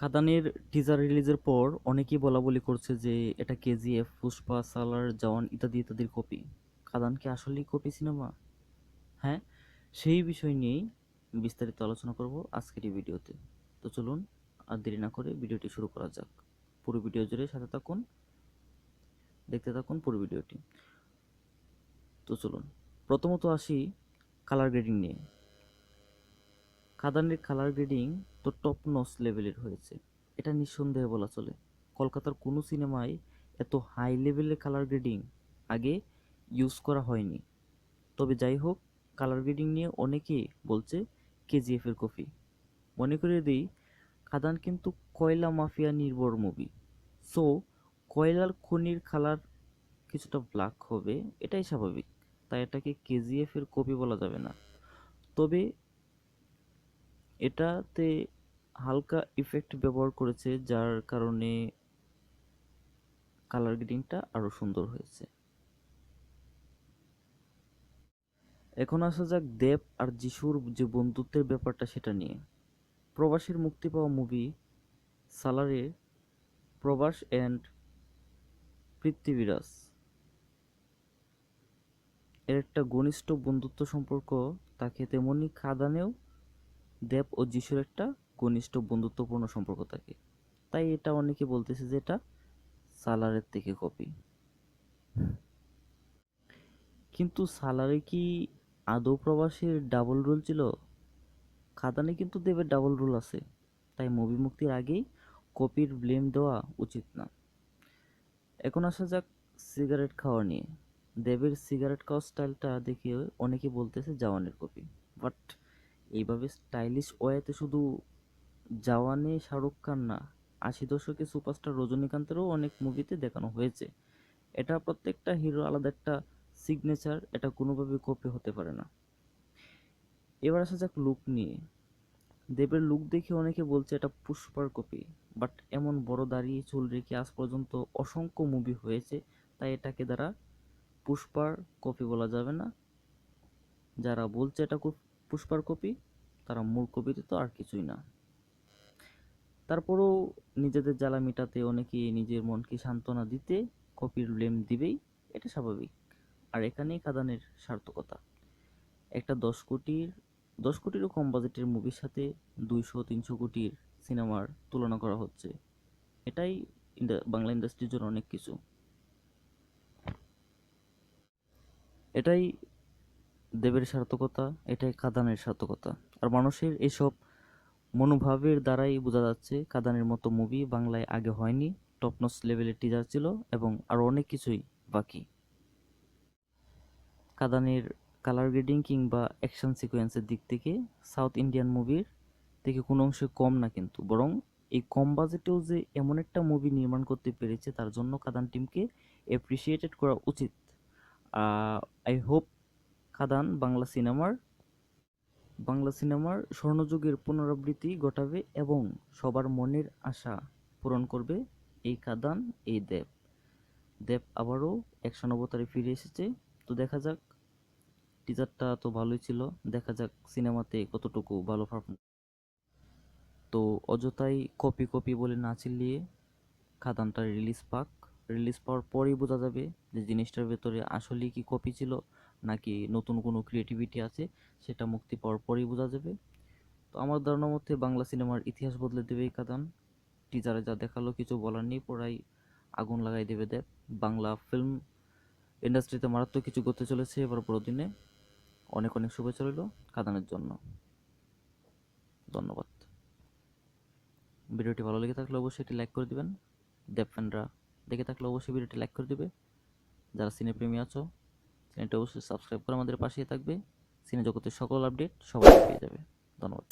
খাদানের teaser রিলিজের পর অনেকেই বলাবলি করছে যে এটা কেজিএফ, পুষ্পা, সালার, জওয়ান ইত্যাদি ইত্যাদির কপি। খাদান কি আসলেই কপি সিনেমা? হ্যাঁ, সেই বিষয় নিয়েই বিস্তারিত আলোচনা করব আজকের এই ভিডিওতে। তো চলুন আর দেরি না করে ভিডিওটি শুরু করা যাক। পুরো ভিডিও জুড়ে সাথে থাকুন, দেখতে থাকুন পুরো ভিডিওটি। তো চলুন প্রথমত আসি কালার গ্রেডিং নিয়ে। খাদানের কালার গ্রেডিং তো টপ নচ লেভেলের হয়েছে, এটা নিঃসন্দেহে বলা চলে। কলকাতার কোনো সিনেমায় এত হাই লেভেলের কালার গ্রেডিং আগে ইউজ করা হয়নি। তবে যাই হোক, কালার গ্রেডিং নিয়ে অনেকেই বলছে কেজিএফ এর কপি। মনে করিয়ে দিই, খাদান কিন্তু কয়লা মাফিয়া নির্ভর মুভি। সো কয়লার খনির কালার কিছুটা ব্ল্যাক হবে, এটাই স্বাভাবিক। তাই এটাকে কেজিএফ এর কপি বলা যাবে না। তবে এটাতে হালকা ইফেক্ট ব্যবহার করেছে, যার কারণে কালার গ্রেডিংটা আরো সুন্দর হয়েছে। এখন আসা যাক দেব আর যিশুর যে বন্ধুত্বের ব্যাপারটা সেটা নিয়ে। প্রবাসীর মুক্তি পাওয়া মুভি সালারে প্রবাস অ্যান্ড পৃথ্বীরাজ এর একটা ঘনিষ্ঠ বন্ধুত্ব সম্পর্ক থাকে, তেমনি খাদানেও দেব ও যিশুর একটা ঘনিষ্ঠ বন্ধুত্বপূর্ণ সম্পর্ক থাকে। তাই এটা অনেকে বলতেছে যে এটা সালারের থেকে কপি। কিন্তু সালারে কি আদৌ প্রবাসীর ডাবল রোল ছিল? খাদানে কিন্তু দেবের ডাবল রোল আছে। তাই মুভি মুক্তির আগেই কপির ব্লেম দেওয়া উচিত না। এখন আসা যাক সিগারেট খাওয়া নিয়ে। দেবের সিগারেট খাওয়ার স্টাইলটা দেখে অনেকে বলতেছে জওয়ানের কপি। বাট এইভাবে স্টাইলিশ ওয়েতে শুধু জওয়ানে শাহরুখ খান না, 80 দশকে সুপারস্টার রজনীকান্তেরও অনেক মুভিতে দেখানো হয়েছে। এটা প্রত্যেকটা হিরো আলাদা একটা সিগনেচার, এটা কোনোভাবে কপি হতে পারে না। এবার আসা যাক লুক নিয়ে। দেবের লুক দেখে অনেকে বলছে এটা পুষ্পার কপি। বাট এমন বড় দাড়ি চুল রেখে আজ পর্যন্ত অসংখ্য মুভি হয়েছে, তাই এটাকে দ্বারা পুষ্পার কপি বলা যাবে না। যারা বলছে এটা পুষ্পার কপি, তারা মূর্খ ব্যতীত আর কিছুই না। তারপরেও নিজেদের জ্বালা মেটাতে অনেকে নিজের মনকে সান্ত্বনা দিতে কপির ব্লেম দিবেই, এটা স্বাভাবিক। আর এখানেই খাদানের সার্থকতা। একটা 10 কোটিরও কম বাজেটের মুভির সাথে 200-300 কোটির সিনেমার তুলনা করা হচ্ছে। এটাই বাংলা ইন্ডাস্ট্রির জন্য অনেক কিছু। এটাই দেবের সার্থকতা, এটাই খাদানের সার্থকতা। আর মানুষের এসব মনোভাবের দ্বারাই বোঝা যাচ্ছে খাদানের মতো মুভি বাংলায় আগে হয়নি। টপ নচ লেভেলের টিজার ছিল এবং আরো অনেক কিছুই বাকি। খাদানের কালার গ্রেডিং কিংবা অ্যাকশন সিকোয়েন্সের দিক থেকে সাউথ ইন্ডিয়ান মুভির থেকে কোনো অংশে কম না, কিন্তু বরং এই কম বাজেটেও যে এমন একটা মুভি নির্মাণ করতে পেরেছে তার জন্য খাদান টিমকে অ্যাপ্রিসিয়েটেড করা উচিত। আই হোপ খাদান বাংলা সিনেমার স্বর্ণযুগের পুনরাবৃত্তি ঘটাবে এবং সবার মনের আশা পূরণ করবে এই খাদান, এই দেব। দেব আবারও অ্যাকশন অবতারে ফিরে এসেছে। তো দেখা যাক, টিজারটা তো ভালোই ছিল, দেখা যাক সিনেমাতে কতটুকু ভালো পারফর্ম। তো অযথাই কপি কপি বলে না চিল্লিয়ে খাদানটা রিলিজ পাওয়ার পরেই বোঝা যাবে যে জিনিসটার ভেতরে আসলেই কি কপি ছিল নাকি নতুন কোনো ক্রিয়েটিভিটি আছে, সেটা মুক্তি পাওয়ার পরেই বোঝা যাবে। তো আমার ধারণা মতে বাংলা সিনেমার ইতিহাস বদলে দেবে এই খাদান। টিজারে যা দেখালো কিছু বলার নেই, পুরাই আগুন লাগাই দেবে দেব। বাংলা ফিল্ম ইন্ডাস্ট্রিতে মারাত্মক কিছু করতে চলেছে এবার বড় দিনে। অনেক অনেক শুভেচ্ছা রইল খাদানের জন্য। ধন্যবাদ। ভিডিওটি ভালো লেগে থাকলে অবশ্যই এটি লাইক করে দিবেন। দেব ফ্যানরা দেখে থাকলে অবশ্যই ভিডিওটি লাইক করে দিবে। যারা সিনেপ্রেমী আছো, চ্যানেলটি অবশ্যই সাবস্ক্রাইব করে আমাদের পাশেই থাকবে। সিনে জগতের সকল আপডেট সবাই পেয়ে যাবে। ধন্যবাদ।